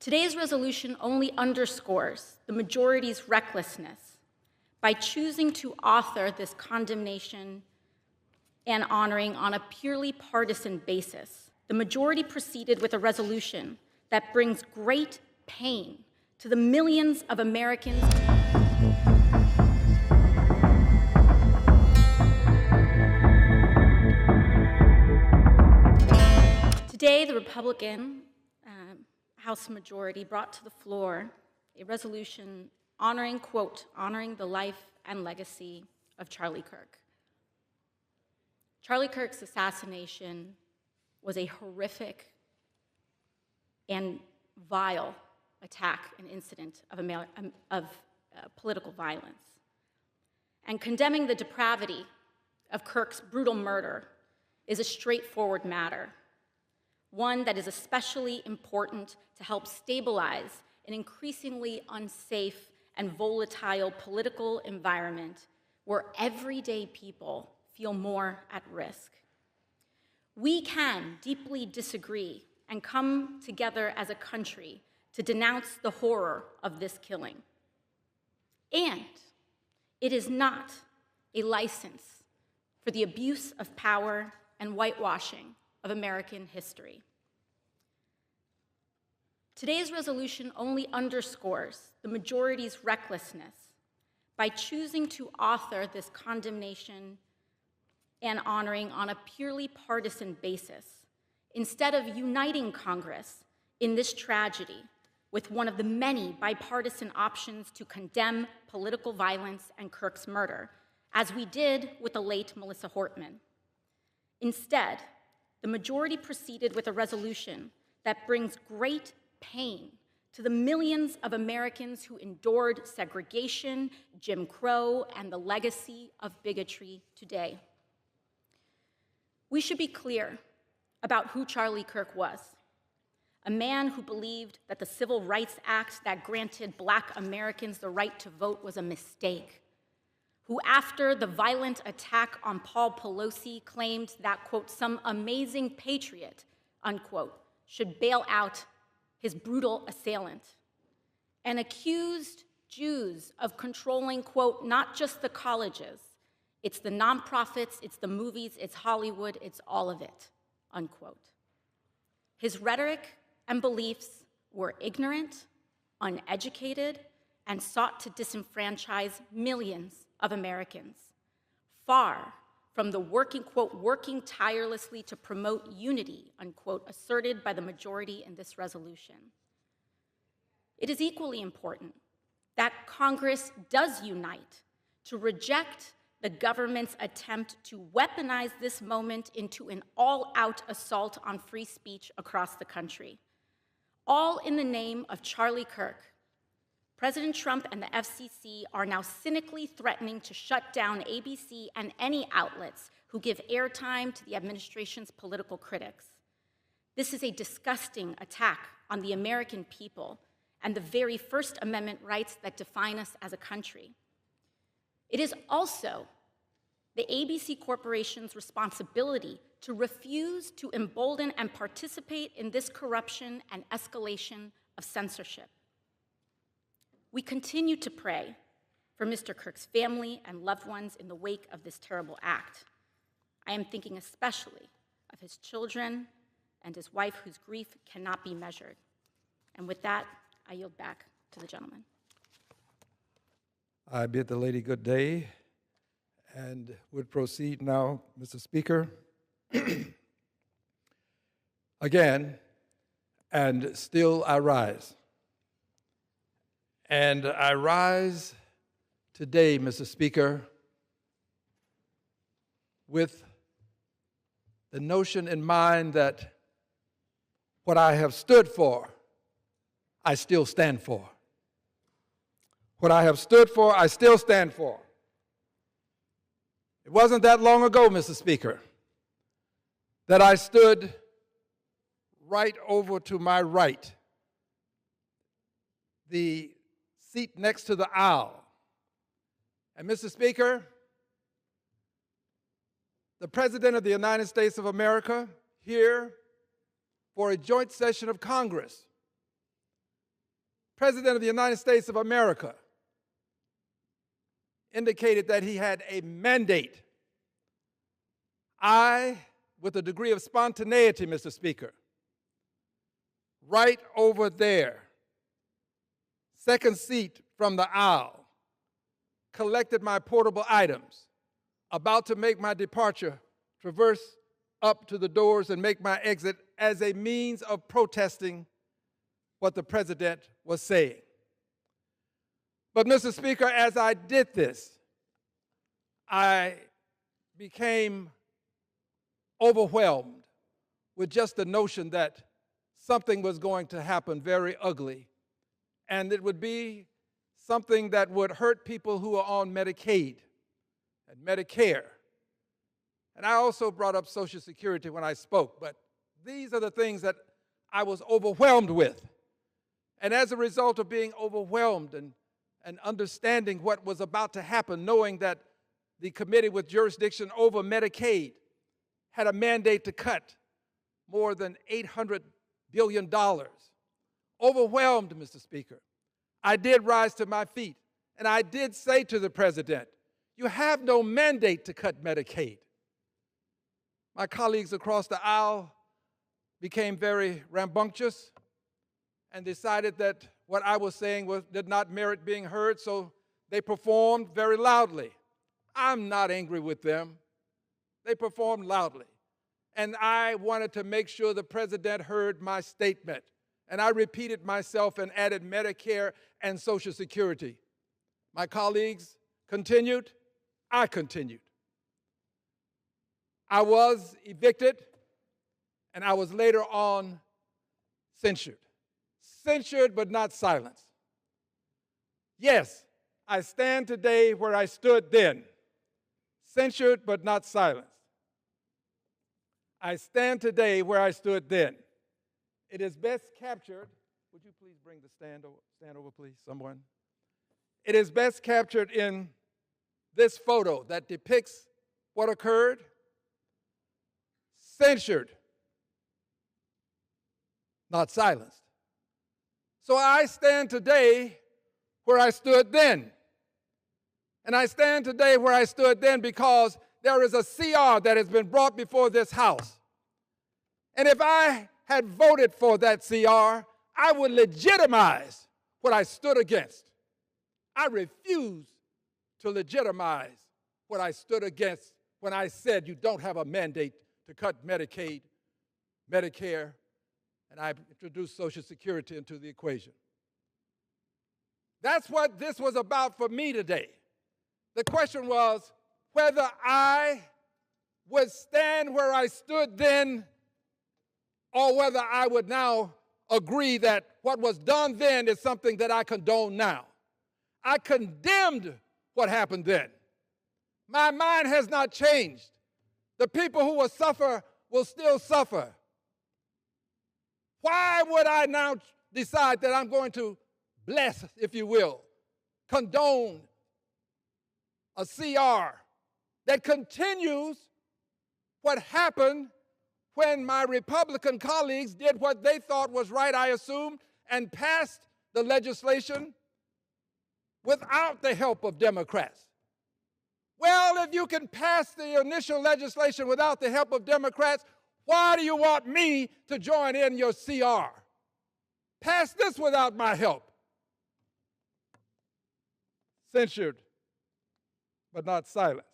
Today's resolution only underscores the majority's recklessness by choosing to author this condemnation and honoring on a purely partisan basis. The majority proceeded with a resolution that brings great pain to the millions of Americans. Today, the Republican House majority brought to the floor a resolution honoring, quote, honoring the life and legacy of Charlie Kirk. Charlie Kirk's assassination was a horrific and vile attack and incident of political violence. And condemning the depravity of Kirk's brutal murder is a straightforward matter, one that is especially important to help stabilize an increasingly unsafe and volatile political environment where everyday people feel more at risk. We can deeply disagree and come together as a country to denounce the horror of this killing. And it is not a license for the abuse of power and whitewashing of American history. Today's resolution only underscores the majority's recklessness by choosing to author this condemnation and honoring on a purely partisan basis, instead of uniting Congress in this tragedy with one of the many bipartisan options to condemn political violence and Kirk's murder, as we did with the late Melissa Hortman. Instead, the majority proceeded with a resolution that brings great pain to the millions of Americans who endured segregation, Jim Crow, and the legacy of bigotry today. We should be clear about who Charlie Kirk was, a man who believed that the Civil Rights Act that granted Black Americans the right to vote was a mistake, who after the violent attack on Paul Pelosi claimed that, quote, some amazing patriot, unquote, should bail out his brutal assailant, and accused Jews of controlling, quote, not just the colleges, it's the nonprofits, it's the movies, it's Hollywood, it's all of it, unquote. His rhetoric and beliefs were ignorant, uneducated, and sought to disenfranchise millions of Americans, far from the working, quote, working tirelessly to promote unity, unquote, asserted by the majority in this resolution. It is equally important that Congress does unite to reject the government's attempt to weaponize this moment into an all-out assault on free speech across the country, all in the name of Charlie Kirk. President Trump and the FCC are now cynically threatening to shut down ABC and any outlets who give airtime to the administration's political critics. This is a disgusting attack on the American people and the very First Amendment rights that define us as a country. It is also the ABC Corporation's responsibility to refuse to embolden and participate in this corruption and escalation of censorship. We continue to pray for Mr. Kirk's family and loved ones in the wake of this terrible act. I am thinking especially of his children and his wife, whose grief cannot be measured. And with that, I yield back to the gentleman. I bid the lady good day and would proceed now, Mr. Speaker. Again, and still I rise. And I rise today, Mr. Speaker, with the notion in mind that what I have stood for, I still stand for. What I have stood for, I still stand for. It wasn't that long ago, Mr. Speaker, that I stood right over to my right, the seat next to the aisle. And Mr. Speaker, the President of the United States of America here for a joint session of Congress President of the United States of America indicated that he had a mandate. I, with a degree of spontaneity, Mr. Speaker, right over there, second seat from the aisle, collected my portable items, about to make my departure, traverse up to the doors and make my exit as a means of protesting what the president was saying. But, Mr. Speaker, as I did this, I became overwhelmed with just the notion that something was going to happen very ugly, and it would be something that would hurt people who are on Medicaid and Medicare. And I also brought up Social Security when I spoke, but these are the things that I was overwhelmed with. And as a result of being overwhelmed and understanding what was about to happen, knowing that the committee with jurisdiction over Medicaid had a mandate to cut more than $800 billion. Overwhelmed, Mr. Speaker, I did rise to my feet, and I did say to the president, you have no mandate to cut Medicaid. My colleagues across the aisle became very rambunctious and decided that what I was saying did not merit being heard, so they performed very loudly. I'm not angry with them. They performed loudly. And I wanted to make sure the president heard my statement. And I repeated myself and added Medicare and Social Security. My colleagues continued. I continued. I was evicted, and I was later on censured. Censured but not silenced. Yes, I stand today where I stood then. Censured but not silenced. I stand today where I stood then. It is best captured. Would you please bring the stand over, please, someone? It is best captured in this photo that depicts what occurred. Censured, not silenced. So I stand today where I stood then. And I stand today where I stood then because there is a CR that has been brought before this House. And if I had voted for that CR, I would legitimize what I stood against. I refuse to legitimize what I stood against when I said you don't have a mandate to cut Medicaid, Medicare, and I introduced Social Security into the equation. That's what this was about for me today. The question was whether I would stand where I stood then or whether I would now agree that what was done then is something that I condone now. I condemned what happened then. My mind has not changed. The people who will suffer will still suffer. Why would I now decide that I'm going to bless, if you will, condone a CR that continues what happened when my Republican colleagues did what they thought was right, I assumed, and passed the legislation without the help of Democrats? Well, if you can pass the initial legislation without the help of Democrats, why do you want me to join in your CR? Pass this without my help. Censured, but not silenced.